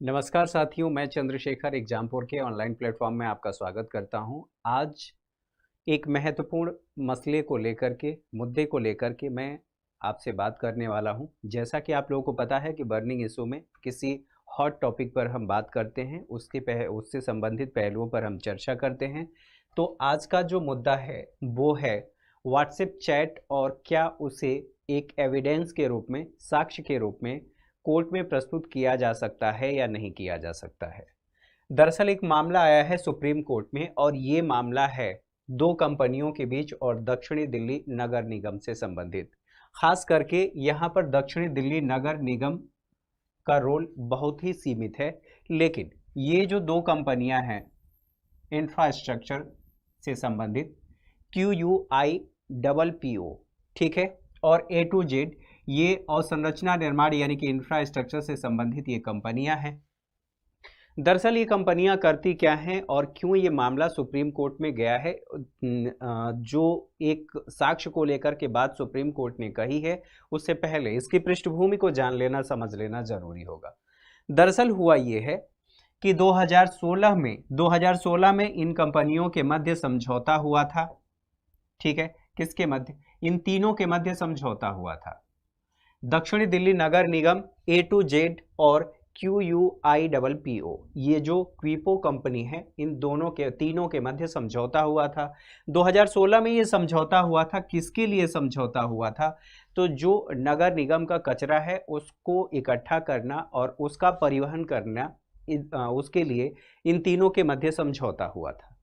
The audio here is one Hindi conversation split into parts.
नमस्कार साथियों, मैं चंद्रशेखर एग्जामपुर के ऑनलाइन प्लेटफॉर्म में आपका स्वागत करता हूं। आज एक महत्वपूर्ण मसले को लेकर के मुद्दे को लेकर के मैं आपसे बात करने वाला हूं। जैसा कि आप लोगों को पता है कि बर्निंग इशू में किसी हॉट टॉपिक पर हम बात करते हैं, उससे संबंधित पहलुओं पर हम चर्चा करते हैं। तो आज का जो मुद्दा है वो है व्हाट्सएप चैट और क्या उसे एक एविडेंस के रूप में, साक्ष्य के रूप में कोर्ट में प्रस्तुत किया जा सकता है या नहीं किया जा सकता है। दरअसल एक मामला आया है सुप्रीम कोर्ट में और ये मामला है दो कंपनियों के बीच और दक्षिणी दिल्ली नगर निगम से संबंधित। खास करके यहाँ पर दक्षिणी दिल्ली नगर निगम का रोल बहुत ही सीमित है, लेकिन ये जो दो कंपनियां हैं इंफ्रास्ट्रक्चर से संबंधित QUIPPO, ठीक है, और A to Z ये अवसंरचना निर्माण यानी कि इंफ्रास्ट्रक्चर से संबंधित ये कंपनियां हैं। दरअसल ये कंपनियां करती क्या हैं और क्यों ये मामला सुप्रीम कोर्ट में गया है, जो एक साक्ष्य को लेकर के बात सुप्रीम कोर्ट ने कही है, उससे पहले इसकी पृष्ठभूमि को जान लेना, समझ लेना जरूरी होगा। दरअसल हुआ ये है कि 2016 में इन कंपनियों के मध्य समझौता हुआ था, ठीक है। किसके मध्य? इन तीनों के मध्य समझौता हुआ था। दक्षिणी दिल्ली नगर निगम, A to Z और QUIPPO, ये जो क्विपो कंपनी है, इन तीनों के मध्य समझौता हुआ था। 2016 में ये समझौता हुआ था। किसके लिए समझौता हुआ था? तो जो नगर निगम का कचरा है उसको इकट्ठा करना और उसका परिवहन करना, उसके लिए इन तीनों के मध्य समझौता हुआ था।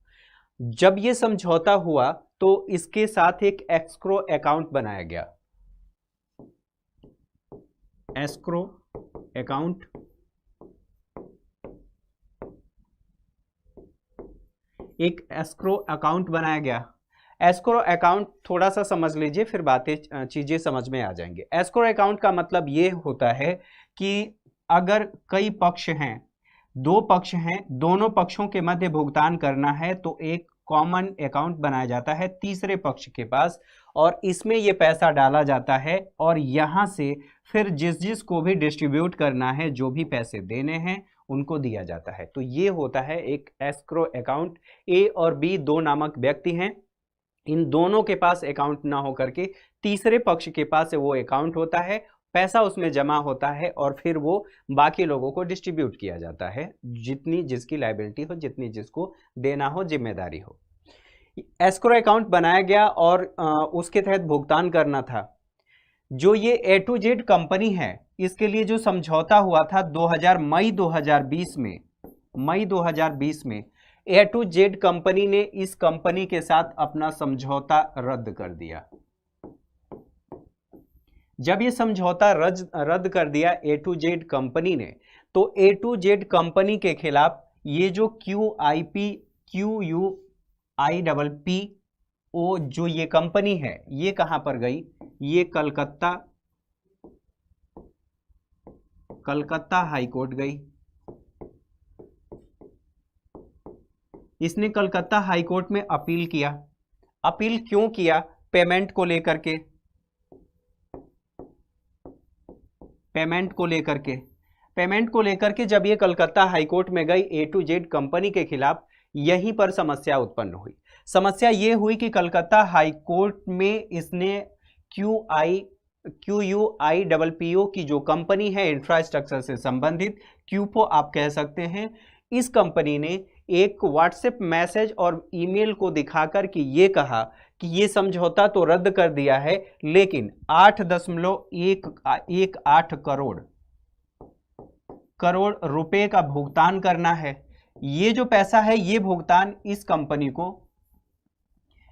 जब ये समझौता हुआ तो इसके साथ एक एस्क्रो अकाउंट बनाया गया। एस्क्रो अकाउंट, एक एस्क्रो अकाउंट बनाया गया। एस्क्रो अकाउंट थोड़ा सा समझ लीजिए, फिर चीजें समझ में आ जाएंगे। एस्क्रो अकाउंट का मतलब ये होता है कि अगर कई पक्ष हैं, दो पक्ष हैं, दोनों पक्षों के मध्य भुगतान करना है तो एक कॉमन अकाउंट बनाया जाता है तीसरे पक्ष के पास और इसमें ये पैसा डाला जाता है और यहाँ से फिर जिस को भी डिस्ट्रीब्यूट करना है, जो भी पैसे देने हैं उनको दिया जाता है। तो ये होता है एक एस्क्रो अकाउंट। A और B दो नामक व्यक्ति हैं, इन दोनों के पास अकाउंट ना होकर के तीसरे पक्ष के पास वो अकाउंट होता है, पैसा उसमें जमा होता है और फिर वो बाकी लोगों को डिस्ट्रीब्यूट किया जाता है, जितनी जिसकी लायबिलिटी हो, जितनी जिसको देना हो, जिम्मेदारी हो। एस्क्रो अकाउंट बनाया गया और उसके तहत भुगतान करना था। जो ये A to Z कंपनी है, इसके लिए जो समझौता हुआ था मई 2020 में A to Z कंपनी ने इस कंपनी के साथ अपना समझौता रद्द कर दिया। जब ये समझौता रद्द कर दिया A to Z कंपनी ने, तो A to Z कंपनी के खिलाफ ये जो QUIPPO जो ये कंपनी है, ये कहां पर गई? ये कलकत्ता हाई कोर्ट गई। इसने कलकत्ता हाई कोर्ट में अपील किया। अपील क्यों किया? पेमेंट को लेकर के। पेमेंट को लेकर के जब ये कलकत्ता हाई कोर्ट में गई A to Z कंपनी के खिलाफ, यहीं पर समस्या उत्पन्न हुई। समस्या ये हुई कि कलकत्ता हाई कोर्ट में इसने QUIPPO की जो कंपनी है इंफ्रास्ट्रक्चर से संबंधित, क्यूपो आप कह सकते हैं, इस कंपनी ने एक व्हाट्सएप मैसेज और ईमेल को दिखाकर कि ये कहा कि ये समझौता तो रद्द कर दिया है, लेकिन 8.18 करोड़ रुपए का भुगतान करना है। ये जो पैसा है, ये भुगतान इस कंपनी को,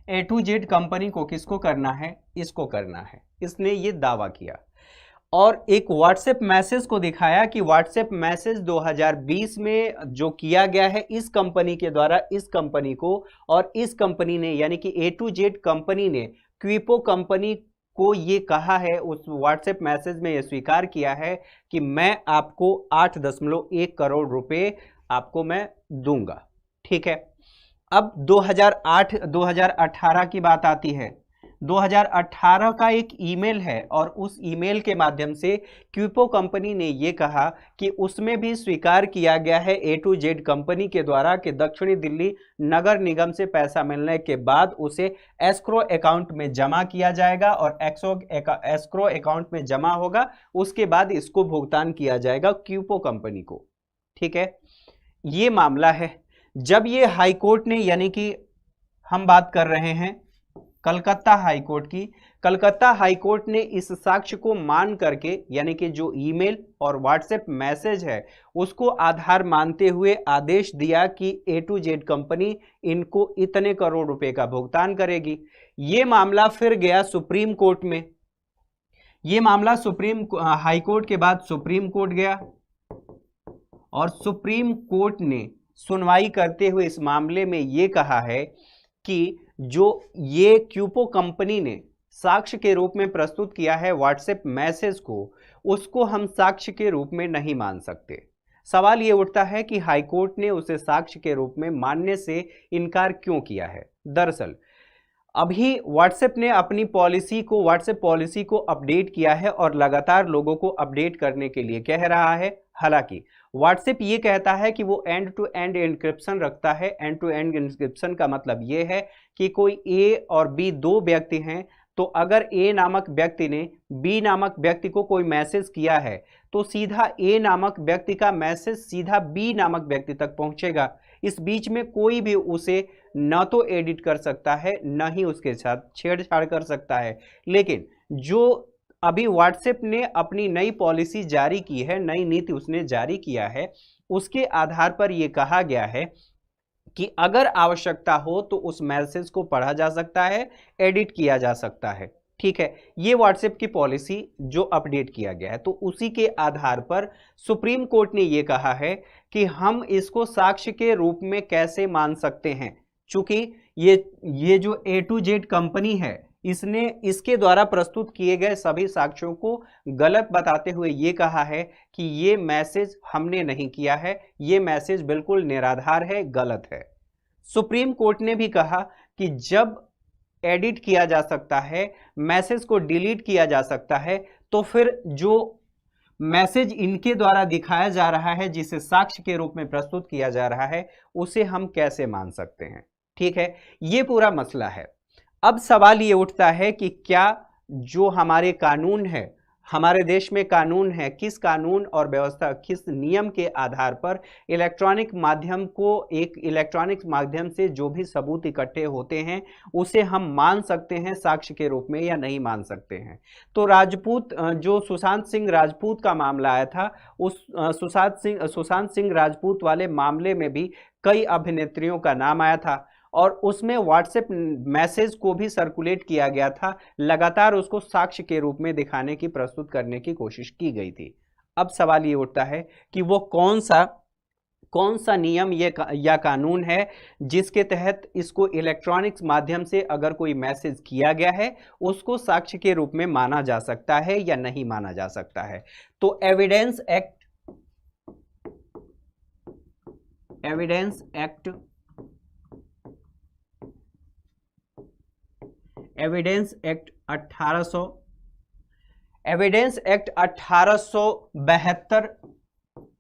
A to Z कंपनी को, किसको करना है? इसको करना है। इसने ये दावा किया और एक व्हाट्सएप मैसेज को दिखाया कि व्हाट्सएप मैसेज 2020 में जो किया गया है इस कंपनी के द्वारा इस कंपनी को, और इस कंपनी ने यानी कि A to Z कंपनी ने क्विपो कंपनी को ये कहा है, उस व्हाट्सएप मैसेज में ये स्वीकार किया है कि मैं आपको 8.1 करोड़ रुपए आपको मैं दूंगा, ठीक है। अब 2018 की बात आती है। 2018 का एक ईमेल है और उस ईमेल के माध्यम से क्यूपो कंपनी ने ये कहा कि उसमें भी स्वीकार किया गया है A to Z कंपनी के द्वारा कि दक्षिणी दिल्ली नगर निगम से पैसा मिलने के बाद उसे एस्क्रो अकाउंट में जमा किया जाएगा और एस्क्रो अकाउंट में जमा होगा, उसके बाद इसको भुगतान किया जाएगा क्यूपो कंपनी को। ठीक है, ये मामला है। जब ये हाईकोर्ट ने, यानी कि हम बात कर रहे हैं कलकत्ता हाईकोर्ट की, कलकत्ता हाईकोर्ट ने इस साक्ष्य को मान करके, यानी कि जो ईमेल और व्हाट्सएप मैसेज है उसको आधार मानते हुए आदेश दिया कि A to Z कंपनी इनको इतने करोड़ रुपए का भुगतान करेगी। ये मामला फिर गया सुप्रीम कोर्ट में। ये मामला सुप्रीम हाईकोर्ट के बाद सुप्रीम कोर्ट गया और सुप्रीम कोर्ट ने सुनवाई करते हुए इस मामले में ये कहा है कि जो ये क्यूपो कंपनी ने साक्ष्य के रूप में प्रस्तुत किया है व्हाट्सएप मैसेज को, उसको हम साक्ष्य के रूप में नहीं मान सकते। सवाल ये उठता है कि हाईकोर्ट ने उसे साक्ष्य के रूप में मानने से इनकार क्यों किया है। दरअसल अभी व्हाट्सएप ने अपनी व्हाट्सएप पॉलिसी को अपडेट किया है और लगातार लोगों को अपडेट करने के लिए कह रहा है। हालांकि व्हाट्सएप ये कहता है कि वो एंड टू एंड एन्क्रिप्शन रखता है। एंड टू एंड एन्क्रिप्शन का मतलब ये है कि कोई ए और बी दो व्यक्ति हैं, तो अगर ए नामक व्यक्ति ने बी नामक व्यक्ति को कोई मैसेज किया है तो सीधा ए नामक व्यक्ति का मैसेज सीधा बी नामक व्यक्ति तक पहुंचेगा। इस बीच में कोई भी उसे न तो एडिट कर सकता है न ही उसके साथ छेड़छाड़ कर सकता है। लेकिन जो अभी व्हाट्सएप ने अपनी नई पॉलिसी जारी की है, नई नीति उसने जारी किया है, उसके आधार पर यह कहा गया है कि अगर आवश्यकता हो तो उस मैसेज को पढ़ा जा सकता है, एडिट किया जा सकता है। ठीक है, ये व्हाट्सएप की पॉलिसी जो अपडेट किया गया है, तो उसी के आधार पर सुप्रीम कोर्ट ने यह कहा है कि हम इसको साक्ष्य के रूप में कैसे मान सकते हैं, चूंकि ये जो A to Z कंपनी है इसने इसके द्वारा प्रस्तुत किए गए सभी साक्ष्यों को गलत बताते हुए ये कहा है कि ये मैसेज हमने नहीं किया है, ये मैसेज बिल्कुल निराधार है, गलत है। सुप्रीम कोर्ट ने भी कहा कि जब एडिट किया जा सकता है, मैसेज को डिलीट किया जा सकता है, तो फिर जो मैसेज इनके द्वारा दिखाया जा रहा है, जिसे साक्ष्य के रूप में प्रस्तुत किया जा रहा है, उसे हम कैसे मान सकते हैं। ठीक है, ये पूरा मसला है। अब सवाल ये उठता है कि क्या जो हमारे कानून है, हमारे देश में कानून है, किस कानून और व्यवस्था, किस नियम के आधार पर इलेक्ट्रॉनिक माध्यम से जो भी सबूत इकट्ठे होते हैं उसे हम मान सकते हैं साक्ष्य के रूप में या नहीं मान सकते हैं। तो जो सुशांत सिंह राजपूत का मामला आया था, उस सुशांत सिंह राजपूत वाले मामले में भी कई अभिनेत्रियों का नाम आया था और उसमें व्हाट्सएप मैसेज को भी सर्कुलेट किया गया था, लगातार उसको साक्ष्य के रूप में दिखाने की, प्रस्तुत करने की कोशिश की गई थी। अब सवाल ये उठता है कि वो कौन सा नियम या कानून है जिसके तहत इसको इलेक्ट्रॉनिक्स माध्यम से अगर कोई मैसेज किया गया है उसको साक्ष्य के रूप में माना जा सकता है या नहीं माना जा सकता है। तो एविडेंस एक्ट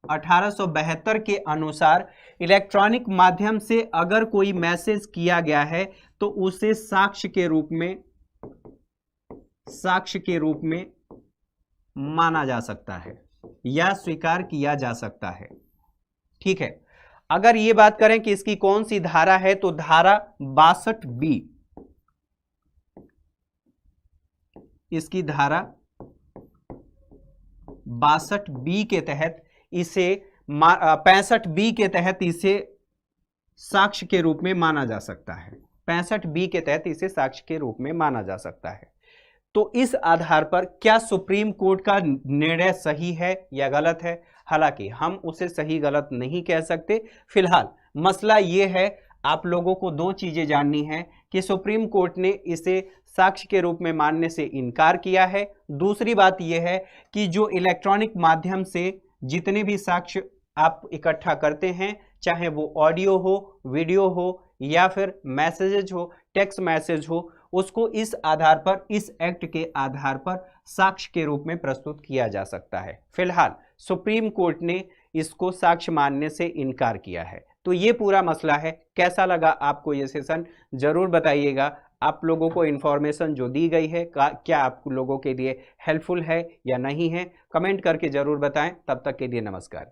1872 के अनुसार इलेक्ट्रॉनिक माध्यम से अगर कोई मैसेज किया गया है तो उसे साक्ष्य के रूप में माना जा सकता है या स्वीकार किया जा सकता है। ठीक है, अगर ये बात करें कि इसकी कौन सी धारा है, तो धारा 62B, इसकी धारा 62B के तहत इसे 65B के तहत इसे साक्ष्य के रूप में माना जा सकता है। 65B के तहत इसे साक्ष्य के रूप में माना जा सकता है। तो इस आधार पर क्या सुप्रीम कोर्ट का निर्णय सही है या गलत है? हालांकि हम उसे सही गलत नहीं कह सकते। फिलहाल मसला यह है, आप लोगों को दो चीजें जाननी है कि सुप्रीम कोर्ट ने इसे साक्ष्य के रूप में मानने से इनकार किया है। दूसरी बात यह है कि जो इलेक्ट्रॉनिक माध्यम से जितने भी साक्ष्य आप इकट्ठा करते हैं, चाहे वो ऑडियो हो, वीडियो हो या फिर मैसेजेज हो, टेक्स्ट मैसेज हो, उसको इस आधार पर, इस एक्ट के आधार पर साक्ष्य के रूप में प्रस्तुत किया जा सकता है। फिलहाल सुप्रीम कोर्ट ने इसको साक्ष्य मानने से इनकार किया है। तो ये पूरा मसला है। कैसा लगा आपको ये सेशन, जरूर बताइएगा। आप लोगों को इन्फॉर्मेशन जो दी गई है क्या आप लोगों के लिए हेल्पफुल है या नहीं है, कमेंट करके जरूर बताएं। तब तक के लिए नमस्कार।